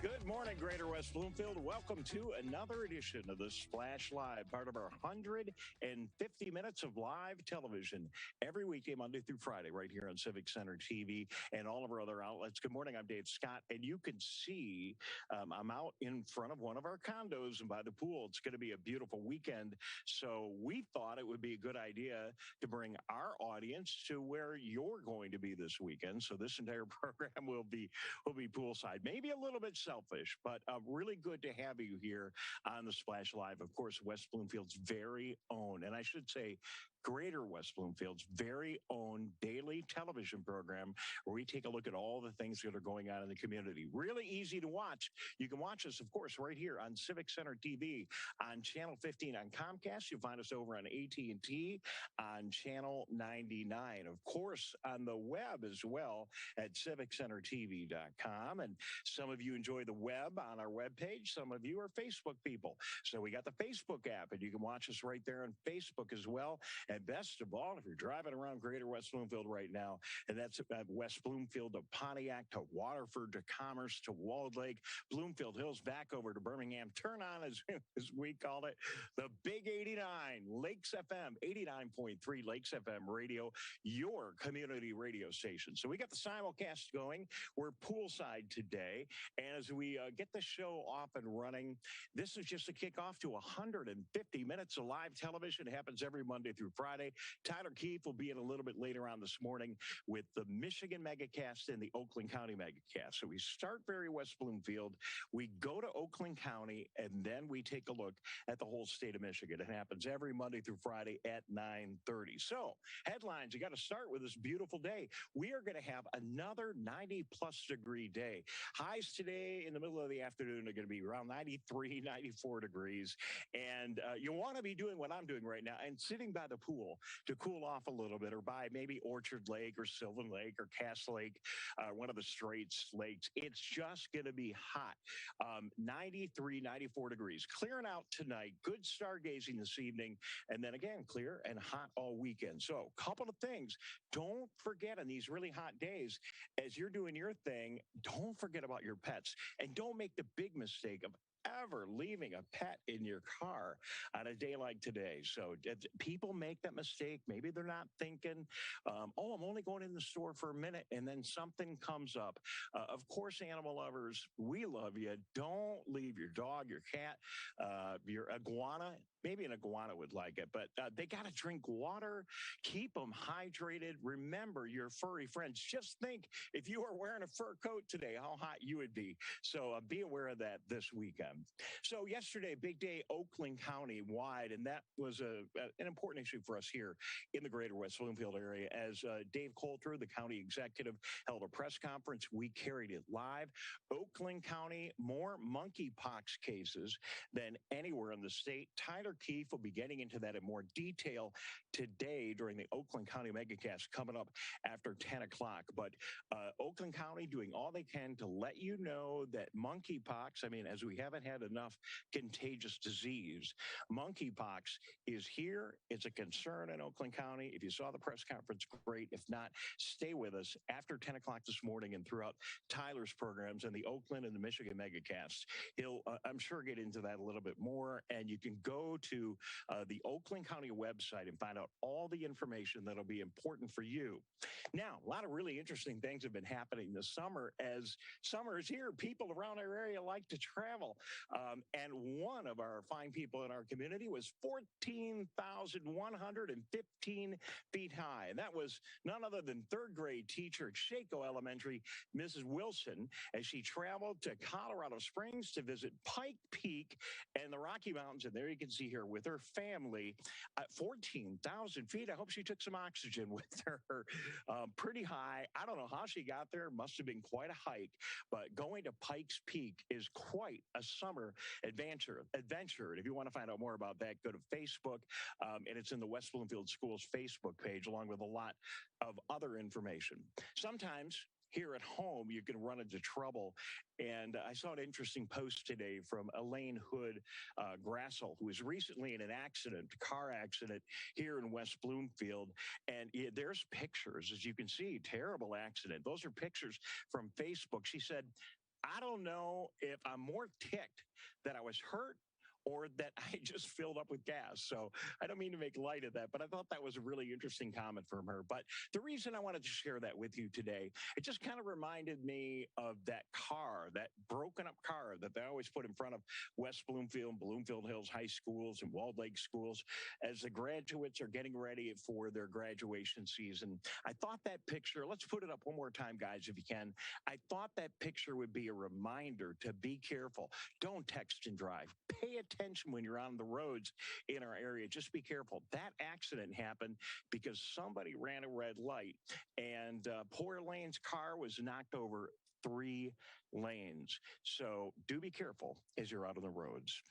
Good morning, Greater West Bloomfield. Welcome to another edition of the Splash Live, part of our 150 minutes of live television every weekday, Monday through Friday, right here on Civic Center TV and all of our other outlets. Good morning, I'm Dave Scott, and you can see I'm out in front of one of our condos and by the pool. It's going to be a beautiful weekend, so we thought it would be a good idea to bring our audience to where you're going to be this weekend. So this entire program will be poolside, maybe a little bit selfish, but really good to have you here on the Splash Live. Of course, West Bloomfield's very own, and I should say Greater West Bloomfield's very own daily television program where we take a look at all the things that are going on in the community. Really easy to watch. You can watch us, of course, right here on Civic Center TV on Channel 15 on Comcast. You'll find us over on AT&T on Channel 99. Of course, on the web as well at civiccentertv.com. And some of you enjoy the web on our webpage. Some of you are Facebook people. So we got the Facebook app, and you can watch us right there on Facebook as well. And best of all, if you're driving around Greater West Bloomfield right now, and that's West Bloomfield to Pontiac to Waterford to Commerce to Walled Lake, Bloomfield Hills back over to Birmingham, turn on, as we call it, the Big 89, Lakes FM, 89.3 Lakes FM radio, your community radio station. So we got the simulcast going. We're poolside today. And as we get the show off and running, this is just a kickoff to 150 minutes of live television. It happens every Monday through Friday. Tyler Keefe will be in a little bit later on this morning with the Michigan Megacast and the Oakland County Megacast. So we start very West Bloomfield, we go to Oakland County, and then we take a look at the whole state of Michigan. It happens every Monday through Friday at 9:30. So headlines, you got to start with this beautiful day. We are going to have another 90-plus degree day. Highs today in the middle of the afternoon are going to be around 93, 94 degrees. And you want to be doing what I'm doing right now and sitting by the pool to cool off a little bit, or by maybe Orchard Lake or Sylvan Lake or Cass Lake, one of the Straits lakes. It's just going to be hot. 93, 94 degrees. Clearing out tonight. Good stargazing this evening. And then again, clear and hot all weekend. So a couple of things. Don't forget on these really hot days, as you're doing your thing, don't forget about your pets. And don't make the big mistake of ever leaving a pet in your car on a day like today. So people make that mistake. Maybe they're not thinking, oh, I'm only going in the store for a minute, and then something comes up. Of course, animal lovers, we love you. Don't leave your dog, your cat, your iguana. Maybe an iguana would like it, but they got to drink water, keep them hydrated. Remember your furry friends. Just think if you were wearing a fur coat today, how hot you would be. So be aware of that this weekend. So yesterday, big day, Oakland County wide, and that was an important issue for us here in the Greater West Bloomfield area. As Dave Coulter, the county executive, held a press conference, we carried it live. Oakland County, more monkeypox cases than anywhere in the state. Tyler Keefe will be getting into that in more detail today during the Oakland County Megacast coming up after 10 o'clock. But Oakland County doing all they can to let you know that monkeypox, I mean, as we haven't had enough contagious disease, monkeypox is here. It's a concern in Oakland County. If you saw the press conference, great. If not, stay with us after 10 o'clock this morning and throughout Tyler's programs and the Oakland and the Michigan Megacast. He'll, I'm sure, get into that a little bit more. And you can go to the Oakland County website and find out all the information that'll be important for you. Now, a lot of really interesting things have been happening this summer. As summer is here, people around our area like to travel. And one of our fine people in our community was 14,115 feet high. And that was none other than third grade teacher at Shaco Elementary, Mrs. Wilson, as she traveled to Colorado Springs to visit Pike Peak and the Rocky Mountains. And there you can see her with her family at 14,000 feet. I hope she took some oxygen with her. Pretty high. I don't know how she got there. Must have been quite a hike. But going to Pikes Peak is quite a summer adventure. And if you want to find out more about that, go to Facebook. And it's in the West Bloomfield Schools Facebook page, along with a lot of other information. Sometimes here at home, you can run into trouble. And I saw an interesting post today from Elaine Hood Grassel, who was recently in an accident, car accident here in West Bloomfield. And there's pictures, as you can see, terrible accident. Those are pictures from Facebook. She said, I don't know if I'm more ticked that I was hurt or that I just filled up with gas. So I don't mean to make light of that, but I thought that was a really interesting comment from her. But the reason I wanted to share that with you today, it just kind of reminded me of that car, that broken up car that they always put in front of West Bloomfield, Bloomfield Hills High Schools and Walled Lake Schools as the graduates are getting ready for their graduation season. I thought that picture, let's put it up one more time, guys, if you can. I thought that picture would be a reminder to be careful. Don't text and drive. Pay attention when you're on the roads in our area. Just be careful. That accident happened because somebody ran a red light and poor Lane's car was knocked over 3 lanes. So do be careful as you're out on the roads.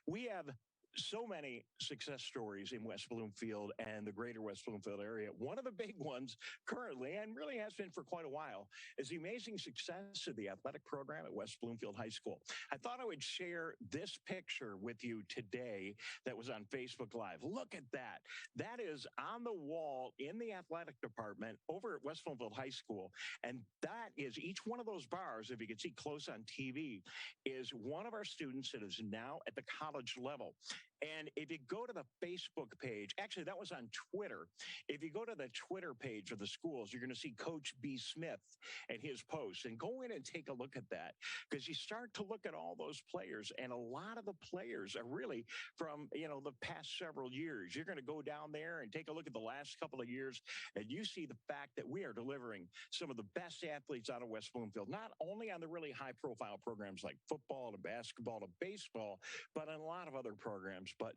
We have so many success stories in West Bloomfield and the greater West Bloomfield area. One of the big ones currently, and really has been for quite a while, is the amazing success of the athletic program at West Bloomfield High School. I thought I would share this picture with you today that was on Facebook Live. Look at that. That is on the wall in the athletic department over at West Bloomfield High School. And that is each one of those bars, if you can see close on TV, is one of our students that is now at the college level. And if you go to the Facebook page, actually, that was on Twitter. If you go to the Twitter page of the schools, you're going to see Coach B. Smith and his posts. And go in and take a look at that, because you start to look at all those players. And a lot of the players are really from, the past several years. You're going to go down there and take a look at the last couple of years, and you see the fact that we are delivering some of the best athletes out of West Bloomfield, not only on the really high-profile programs like football to basketball to baseball, but on a lot of other programs. But,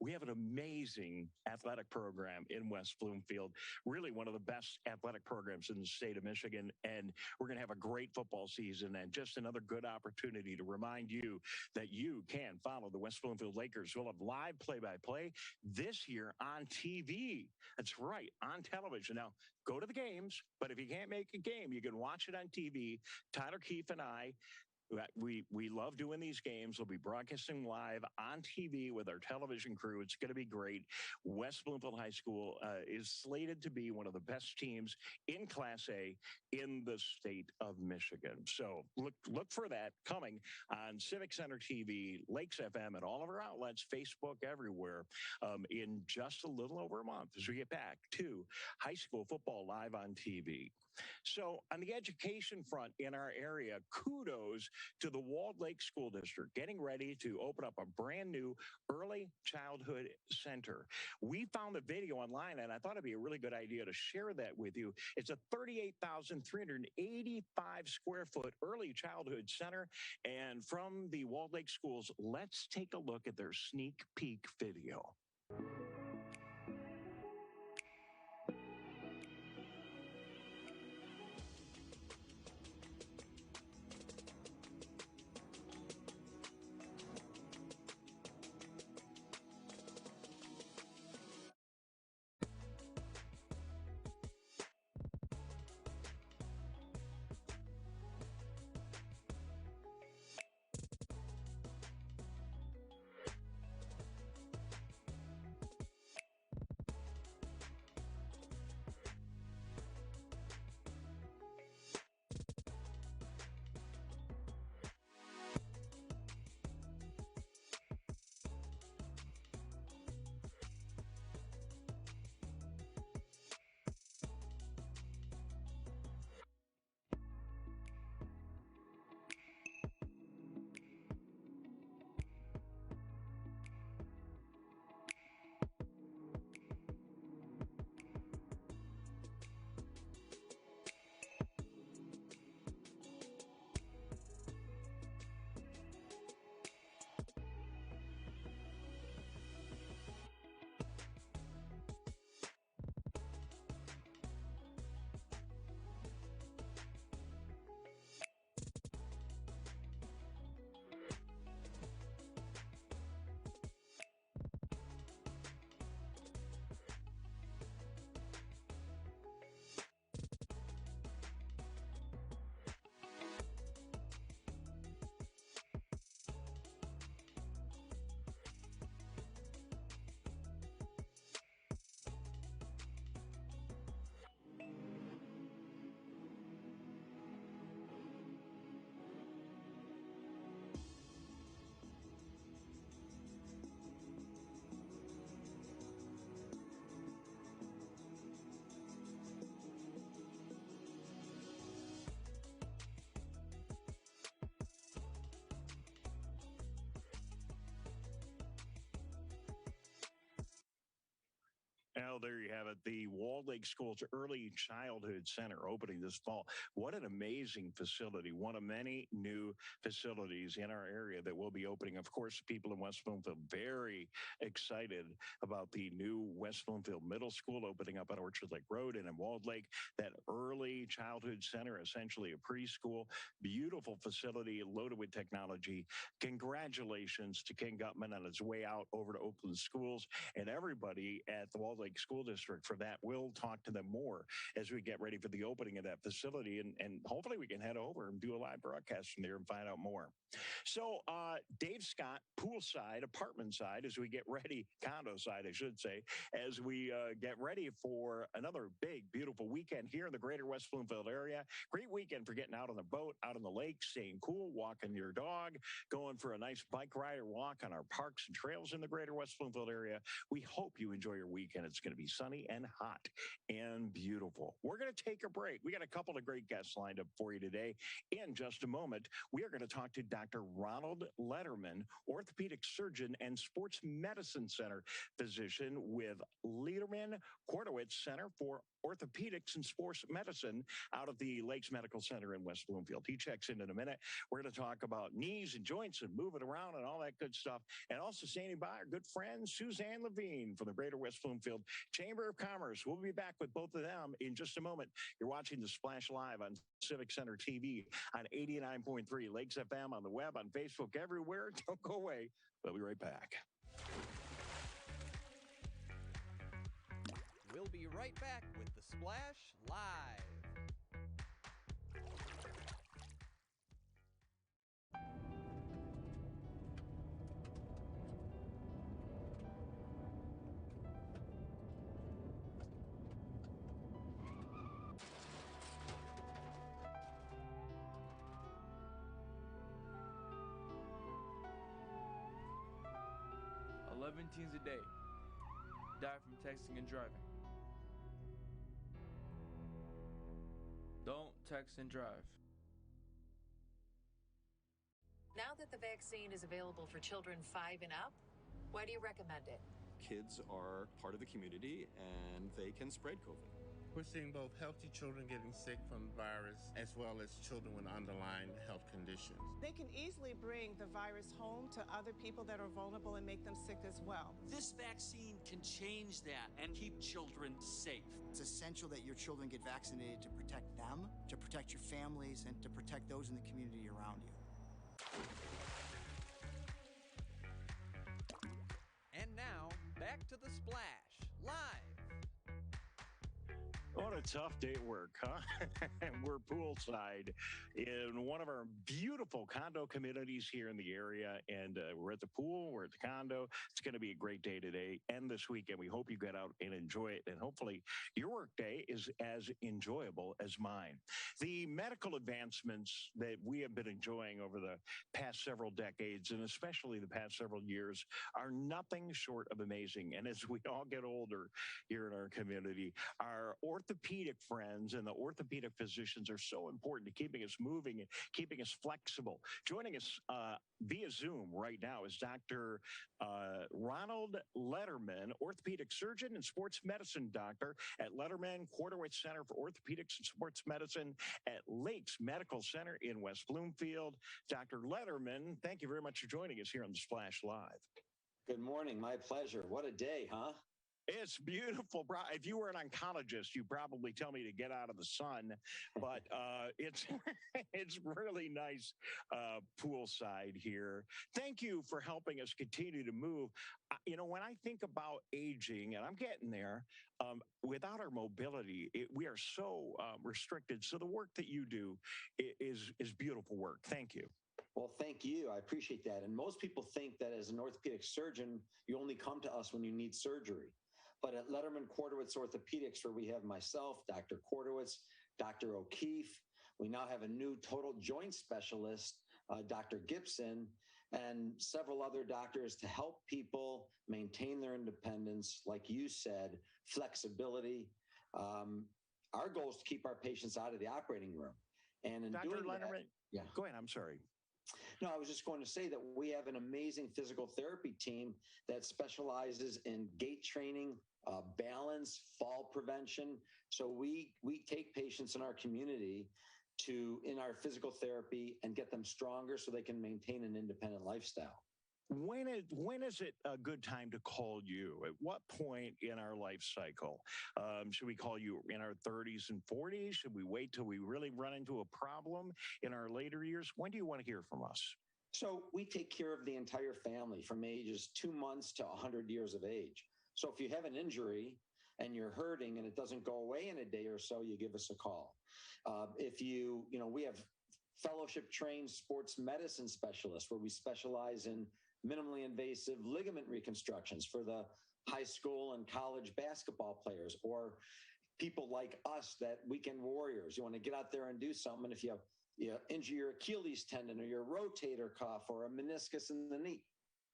we have an amazing athletic program in West Bloomfield, really one of the best athletic programs in the state of Michigan. And we're going to have a great football season, and just another good opportunity to remind you that you can follow the West Bloomfield Lakers. We'll have live play-by-play this year on TV. That's right, on television. Now, go to the games, but if you can't make a game, you can watch it on TV. Tyler Keefe and I, we love doing these games. We'll be broadcasting live on TV with our television crew. It's going to be great. West Bloomfield High School is slated to be one of the best teams in Class A in the state of Michigan. So look for that coming on Civic Center TV, Lakes FM, and all of our outlets, Facebook, everywhere, in just a little over a month as we get back to high school football live on TV. So on the education front in our area, kudos to the Walled Lake School District getting ready to open up a brand new early childhood center. We found the video online, and I thought it'd be a really good idea to share that with you. It's a 38,385 square foot early childhood center. And from the Walled Lake schools, let's take a look at their sneak peek video. Well, there you have it. The Walled Lake School's Early Childhood Center opening this fall. What an amazing facility. One of many new facilities in our area that will be opening. Of course, people in West Bloomfield very excited about the new West Bloomfield Middle School opening up on Orchard Lake Road and in Walled Lake. That Early Childhood Center, essentially a preschool, beautiful facility loaded with technology. Congratulations to King Gutman on his way out over to Oakland Schools and everybody at the Walled Lake School District for that. We'll talk to them more as we get ready for the opening of that facility, and hopefully we can head over and do a live broadcast from there and find out more. So Dave Scott, poolside, apartment side, as we get ready, condo side, I should say, as we get ready for another big, beautiful weekend here in the greater West Bloomfield area. Great weekend for getting out on the boat, out on the lake, staying cool, walking your dog, going for a nice bike ride or walk on our parks and trails in the greater West Bloomfield area. We hope you enjoy your weekend. It's going to be sunny and hot and beautiful. We're going to take a break. We got a couple of great guests lined up for you today. In just a moment, we are going to talk to Dr. Ronald Letterman, orthopedic surgeon and sports medicine center physician with Lederman Kwartowitz Center for Orthopedics and Sports Medicine out of the Lakes Medical Center in West Bloomfield. He checks in a minute. We're going to talk about knees and joints and moving around and all that good stuff. And also standing by our good friend Suzanne Levine from the Greater West Bloomfield Chamber of Commerce. We'll be back with both of them in just a moment. You're watching the Splash Live on Civic Center TV on 89.3 Lakes FM, on the web, on Facebook, everywhere. Don't go away. We'll be right back. We'll be right back with the Splash Live. Teens a day die from texting and driving. Don't text and drive. Now that the vaccine is available for children 5 and up, why do you recommend it? Kids are part of the community and they can spread COVID. We're seeing both healthy children getting sick from the virus as well as children with underlying health conditions. They can easily bring the virus home to other people that are vulnerable and make them sick as well. This vaccine can change that and keep children safe. It's essential that your children get vaccinated to protect them, to protect your families, and to protect those in the community around you. And now, back to the Splash Live. What a tough day at work, huh? We're poolside in one of our beautiful condo communities here in the area, and we're at the pool, we're at the condo. It's going to be a great day today and this weekend. We hope you get out and enjoy it, and hopefully your work day is as enjoyable as mine. The medical advancements that we have been enjoying over the past several decades, and especially the past several years, are nothing short of amazing. And as we all get older here in our community, our orthopedic friends and the orthopedic physicians are so important to keeping us moving and keeping us flexible. Joining us via Zoom right now is Dr. Ronald Letterman, orthopedic surgeon and sports medicine doctor at Lederman Kwartowitz Center for Orthopedics and Sports Medicine at Lakes Medical Center in West Bloomfield. Dr. Letterman, thank you very much for joining us here on the Splash Live. Good morning. My pleasure. What a day, huh? It's beautiful. If you were an oncologist, you'd probably tell me to get out of the sun, but it's really nice poolside here. Thank you for helping us continue to move. When I think about aging, and I'm getting there, without our mobility, we are so restricted. So the work that you do is beautiful work. Thank you. Well, thank you. I appreciate that. And most people think that as an orthopedic surgeon, you only come to us when you need surgery. But at Lederman Kwartowitz Orthopedics, where we have myself, Dr. Kwartowitz, Dr. O'Keefe, we now have a new total joint specialist, Dr. Gibson, and several other doctors to help people maintain their independence, like you said, flexibility. Our goal is to keep our patients out of the operating room. And in Dr. doing Letterman, yeah. Go ahead. I'm sorry. No, I was just going to say that we have an amazing physical therapy team that specializes in gait training, balance, fall prevention. So we take patients in our community in our physical therapy and get them stronger so they can maintain an independent lifestyle. When is it a good time to call you? At what point in our life cycle? Should we call you in our 30s and 40s? Should we wait till we really run into a problem in our later years? When do you want to hear from us? So we take care of the entire family from ages 2 months to 100 years of age. So if you have an injury and you're hurting and it doesn't go away in a day or so, you give us a call. We have fellowship trained sports medicine specialists where we specialize in minimally invasive ligament reconstructions for the high school and college basketball players, or people like us, that weekend warriors. You want to get out there and do something. And if you injure your Achilles tendon or your rotator cuff or a meniscus in the knee,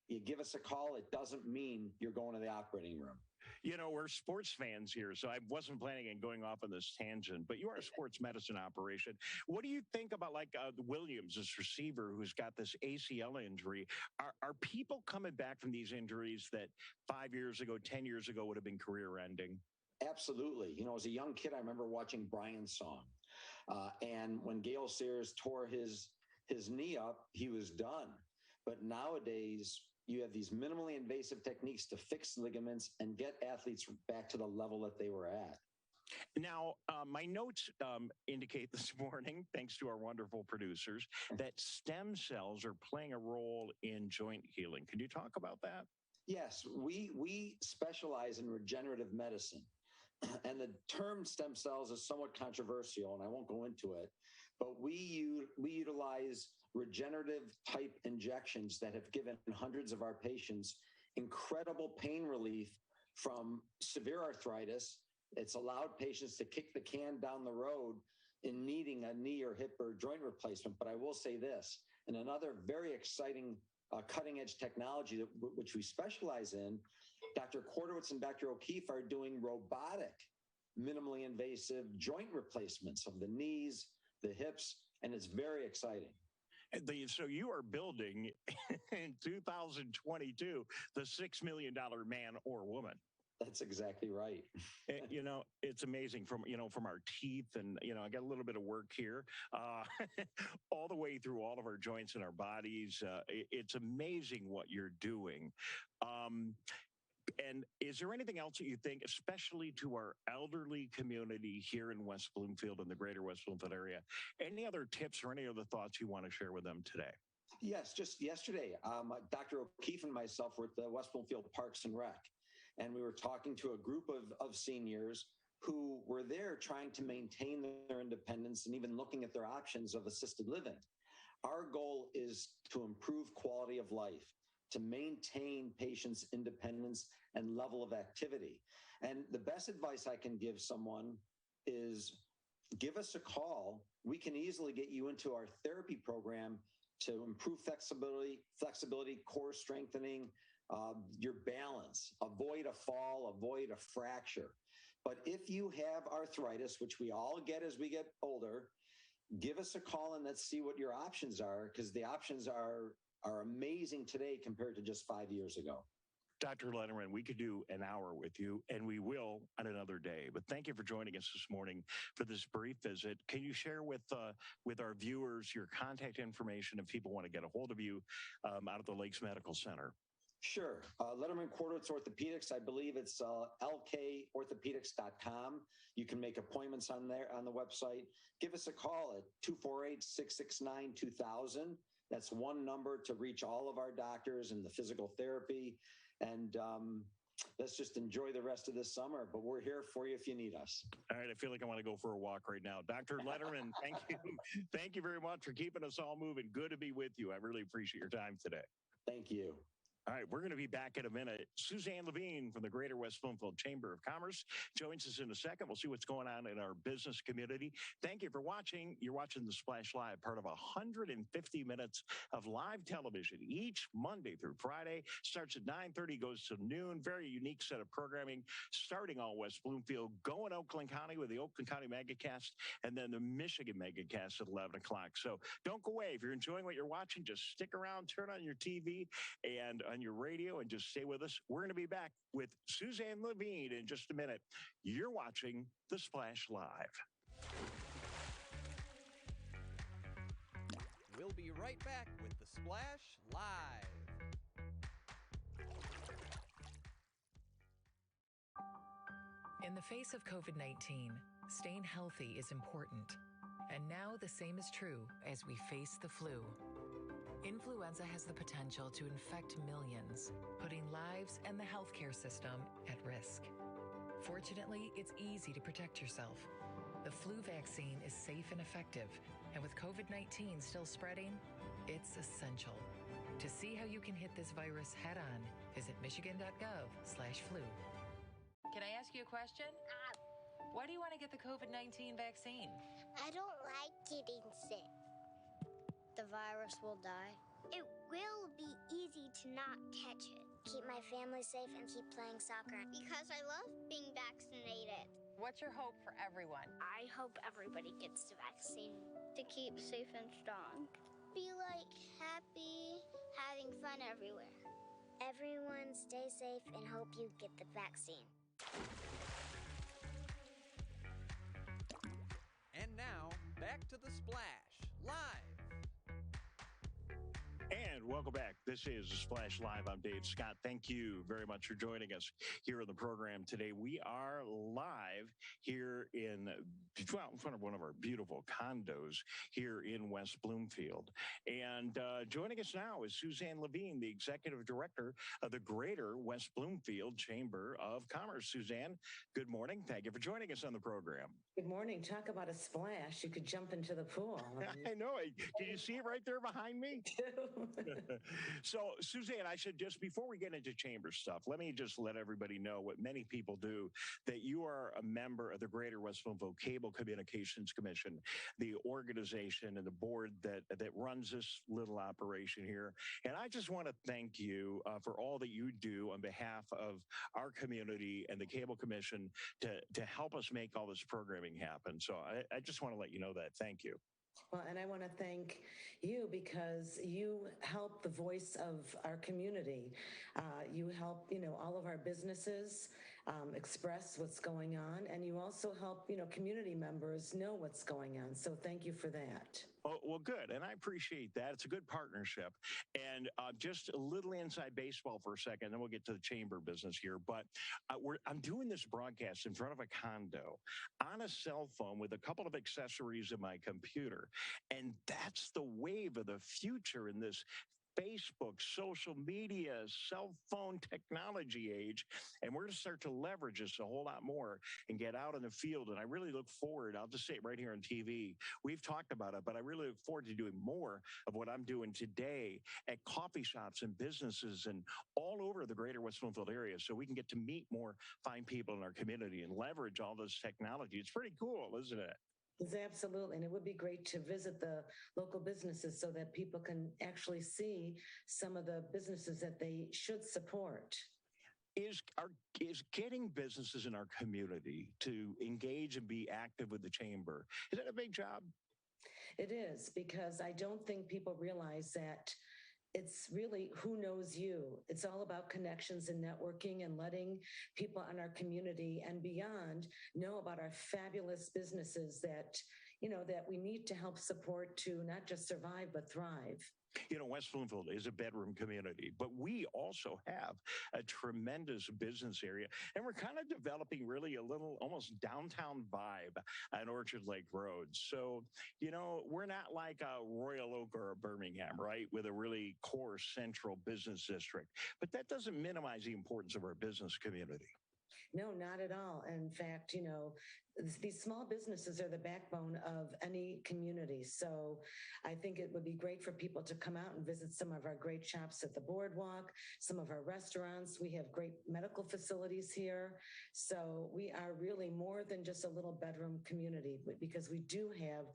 you give us a call. It doesn't mean you're going to the operating room. We're sports fans here, so I wasn't planning on going off on this tangent, but you are a sports medicine operation. What do you think about Williams, this receiver who's got this ACL injury? Are people coming back from these injuries that 5 years ago, 10 years ago would have been career ending? Absolutely. As a young kid, I remember watching Brian's song. And when Gale Sayers tore his knee up, he was done. But nowadays, you have these minimally invasive techniques to fix ligaments and get athletes back to the level that they were at. Now, my notes indicate this morning, thanks to our wonderful producers, that stem cells are playing a role in joint healing. Can you talk about that? Yes, we specialize in regenerative medicine. And the term stem cells is somewhat controversial, and I won't go into it, but we utilize regenerative type injections that have given hundreds of our patients incredible pain relief from severe arthritis. It's allowed patients to kick the can down the road in needing a knee or hip or joint replacement. But I will say this, and another very exciting cutting edge technology which we specialize in, Dr. Kwartowitz and Dr. O'Keefe are doing robotic, minimally invasive joint replacements of the knees, the hips, and it's very exciting. So you are building in 2022 the $6 million man or woman. That's exactly right. It's amazing from our teeth and, I got a little bit of work here all the way through all of our joints in our bodies. It's amazing what you're doing. And is there anything else that you think, especially to our elderly community here in West Bloomfield and the greater West Bloomfield area, any other tips or any other thoughts you want to share with them today? Yes, just yesterday, Dr. O'Keefe and myself were at the West Bloomfield Parks and Rec, and we were talking to a group of seniors who were there trying to maintain their independence and even looking at their options of assisted living. Our goal is to improve quality of life, to maintain patients' independence and level of activity. And the best advice I can give someone is give us a call. We can easily get you into our therapy program to improve flexibility, core strengthening, your balance, avoid a fall, avoid a fracture. But if you have arthritis, which we all get as we get older, give us a call and let's see what your options are, because the options are amazing today compared to just 5 years ago. Dr. Letterman, we could do an hour with you, and we will on another day. But thank you for joining us this morning for this brief visit. Can you share with our viewers your contact information if people want to get a hold of you out of the Lakes Medical Center? Sure. Lederman Kwartowitz Orthopedics, I believe it's lkorthopedics.com. You can make appointments on the website. Give us a call at 248-669-2000. That's one number to reach all of our doctors in the physical therapy. And let's just enjoy the rest of this summer. But we're here for you if you need us. All right. I feel like I want to go for a walk right now. Dr. Letterman, thank you. Thank you very much for keeping us all moving. Good to be with you. I really appreciate your time today. Thank you. All right, we're going to be back in a minute. Suzanne Levine from the Greater West Bloomfield Chamber of Commerce joins us in a second. We'll see what's going on in our business community. Thank you for watching. You're watching The Splash Live, part of 150 minutes of live television each Monday through Friday. Starts at 9:30, goes to noon. Very unique set of programming, starting all West Bloomfield, going Oakland County with the Oakland County Megacast, and then the Michigan Megacast at 11 o'clock. So don't go away. If you're enjoying what you're watching, just stick around, turn on your TV, and on your radio and just stay with us. We're going to be back with Suzanne Levine in just a minute. You're watching The Splash Live. We'll be right back with The Splash Live. In the face of COVID-19, staying healthy is important. And now the same is true as we face the flu. Influenza has the potential to infect millions, putting lives and the healthcare system at risk. Fortunately, it's easy to protect yourself. The flu vaccine is safe and effective, and with COVID-19 still spreading, it's essential. To see how you can hit this virus head on, visit michigan.gov/flu. Can I ask you a question? Why do you want to get the COVID-19 vaccine? I don't like getting sick. The virus will die. It will be easy to not catch it. Keep my family safe and keep playing soccer. Because I love being vaccinated. What's your hope for everyone? I hope everybody gets the vaccine to keep safe and strong. Be like happy, having fun everywhere. Everyone stay safe and hope you get the vaccine. And now, back to The Splash Live. And welcome back. This is Splash Live. I'm Dave Scott. Thank you very much for joining us here on the program today. We are live here in front of one of our beautiful condos here in West Bloomfield. And joining us now is Suzanne Levine, the Executive Director of the Greater West Bloomfield Chamber of Commerce. Suzanne, good morning. Thank you for joining us on the program. Good morning. Talk about a splash. You could jump into the pool. I know. Can you see it right there behind me? So, Suzanne, I should just, before we get into chamber stuff, let me just let everybody know what many people do, that you are a member of the Greater West Bloomfield Cable Communications Commission, the organization and the board that runs this little operation here. And I just want to thank you for all that you do on behalf of our community and the Cable Commission to help us make all this programming happen. So I just want to let you know that. Thank you. Well, and I want to thank you because you help the voice of our community. You help, all of our businesses express what's going on, and you also help, community members know what's going on. So thank you for that. Oh, well, good. And I appreciate that. It's a good partnership. And just a little inside baseball for a second, then we'll get to the chamber business here. But I'm doing this broadcast in front of a condo on a cell phone with a couple of accessories in my computer. And that's the wave of the future in this Facebook, social media, cell phone technology age. And we're going to start to leverage this a whole lot more and get out in the field. And I really look forward, I'll just say it right here on TV. We've talked about it, but I really look forward to doing more of what I'm doing today at coffee shops and businesses and all over the greater West Bloomfield area, so we can get to meet more fine people in our community and leverage all this technology. It's pretty cool, isn't it? It's absolutely. And it would be great to visit the local businesses so that people can actually see some of the businesses that they should support. Is getting businesses in our community to engage and be active with the chamber, is that a big job? It is, because I don't think people realize that it's really who knows you. It's all about connections and networking and letting people in our community and beyond know about our fabulous businesses that, that we need to help support to not just survive, but thrive. West Bloomfield is a bedroom community, but we also have a tremendous business area, and we're kind of developing really a little almost downtown vibe on Orchard Lake Road. So, we're not like a Royal Oak or a Birmingham, right, with a really core central business district, but that doesn't minimize the importance of our business community. No, not at all. In fact, these small businesses are the backbone of any community. So I think it would be great for people to come out and visit some of our great shops at the boardwalk, some of our restaurants. We have great medical facilities here. So we are really more than just a little bedroom community, because we do have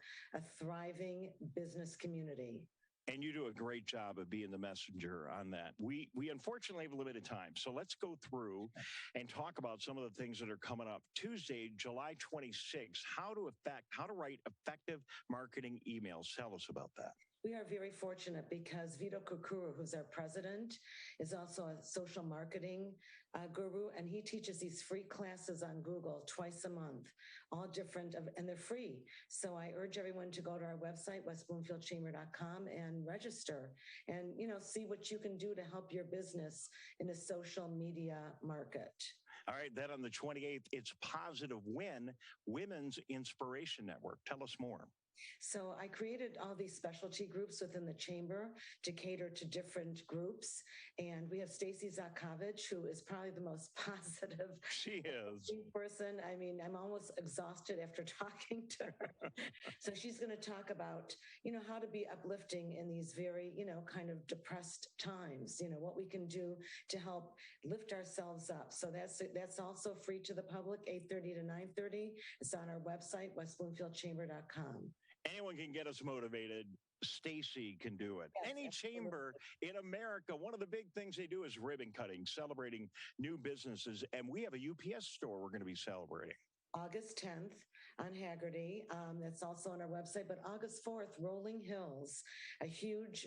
a thriving business community. And you do a great job of being the messenger on that. We unfortunately have limited time. So let's go through and talk about some of the things that are coming up. Tuesday, July 26th, how to write effective marketing emails. Tell us about that. We are very fortunate because Vito Kukuru, who's our president, is also a social marketing guru, and he teaches these free classes on Google twice a month, all different, and they're free. So I urge everyone to go to our website, westbloomfieldchamber.com, and register and, see what you can do to help your business in a social media market. All right, then on the 28th, it's Positive Win, Women's Inspiration Network. Tell us more. So I created all these specialty groups within the chamber to cater to different groups. And we have Stacy Zakovich, who is probably the most positive she is person. I mean, I'm almost exhausted after talking to her. So she's going to talk about, how to be uplifting in these very, kind of depressed times, what we can do to help lift ourselves up. So that's also free to the public, 8:30 to 9:30. It's on our website, westbloomfieldchamber.com. Anyone can get us motivated. Stacy can do it. Yes, Any chamber in America, one of the big things they do is ribbon cutting, celebrating new businesses. And we have a UPS store we're going to be celebrating. August 10th on Haggerty. That's also on our website. But August 4th, Rolling Hills, a huge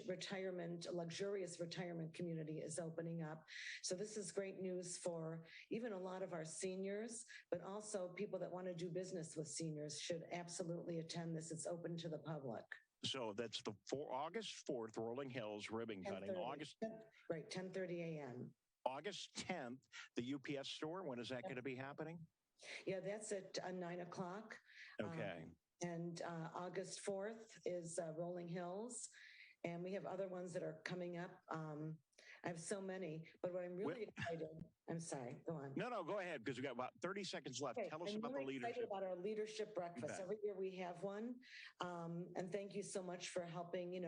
luxurious retirement community is opening up. So this is great news for even a lot of our seniors, but also people that want to do business with seniors should absolutely attend this. It's open to the public. So that's the August 4th, Rolling Hills ribbon cutting. 10:30 a.m. August 10th, the UPS store. When is that going to be happening? Yeah, that's at 9 o'clock. Okay. And August 4th is Rolling Hills. And we have other ones that are coming up. I have so many, but what I'm really excited, I'm sorry, go on. No, go ahead, because we got about 30 seconds left. Okay. Tell us I'm about really the leadership. About our leadership breakfast. Every year we have one. And thank you so much for helping,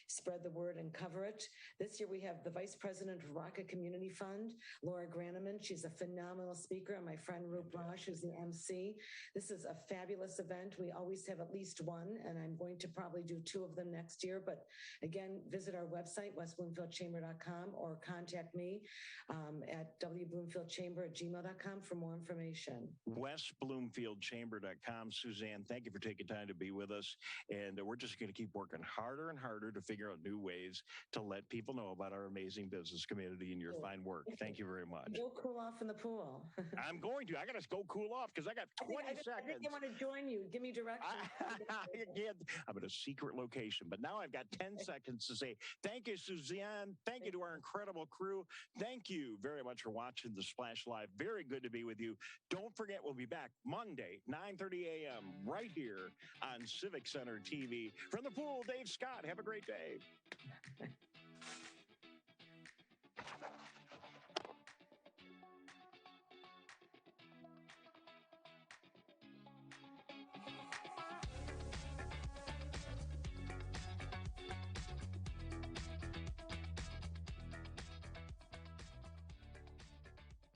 spread the word and cover it. This year we have the Vice President of Rocket Community Fund, Laura Graneman. She's a phenomenal speaker. And my friend Rup Rosh, who's the MC. This is a fabulous event. We always have at least one, and I'm going to probably do 2 of them next year. But again, visit our website, westbloomfieldchamber.com, or contact me at wbloomfieldchamber@gmail.com for more information. westbloomfieldchamber.com. Suzanne, thank you for taking time to be with us. And we're just going to keep working harder and harder to figure out new ways to let people know about our amazing business community and your fine work. Thank you very much. Go cool off in the pool. I'm going to. I got to go cool off because I got 20 seconds. I think I want to join you. Give me directions. I'm at a secret location, but now I've got 10 seconds to say thank you, Suzanne. Thank you to our incredible crew. Thank you very much for watching the Splash Live. Very good to be with you. Don't forget, we'll be back Monday, 9:30 a.m. right here on Civic Center TV. From the pool, Dave Scott. Have a great day.